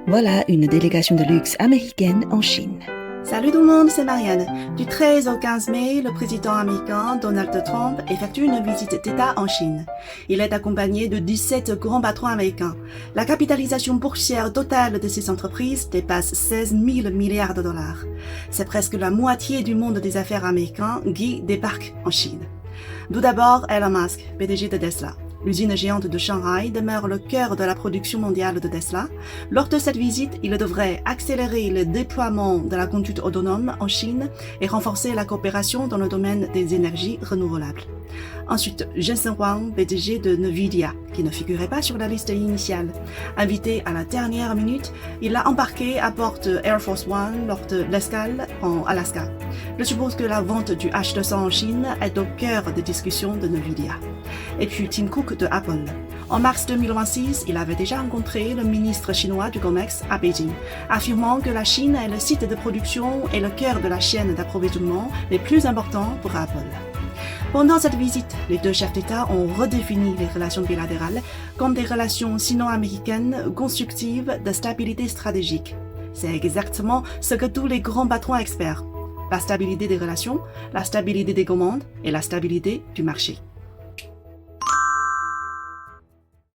Voilà une délégation de luxe américaine en Chine. Salut tout le monde, c'est Marianne. Du 13 au 15 mai, le président américain Donald Trump effectue une visite d'État en Chine. Il est accompagné de 17 grands patrons américains. La capitalisation boursière totale de ces entreprises dépasse 16 000 milliards de dollars. C'est presque la moitié du monde des affaires américain qui débarque en Chine. Tout d'abord, Elon Musk, PDG de Tesla. L'usine géante de Shanghai demeure le cœur de la production mondiale de Tesla. Lors de cette visite, il devrait accélérer le déploiement de la conduite autonome en Chine et renforcer la coopération dans le domaine des énergies renouvelables. Ensuite, Jensen Huang, PDG de Nvidia, qui ne figurait pas sur la liste initiale. Invité à la dernière minute, il a embarqué à bord de Air Force One lors de l'escale en Alaska. Je suppose que la vente du H200 en Chine est au cœur des discussions de Nvidia. Et puis Tim Cook de Apple. En mars 2026, il avait déjà rencontré le ministre chinois du Commerce à Beijing, affirmant que la Chine est le site de production et le cœur de la chaîne d'approvisionnement les plus importants pour Apple. Pendant cette visite, les deux chefs d'État ont redéfini les relations bilatérales comme des relations sino-américaines constructives de stabilité stratégique. C'est exactement ce que tous les grands patrons espèrent. La stabilité des relations, la stabilité des commandes et la stabilité du marché.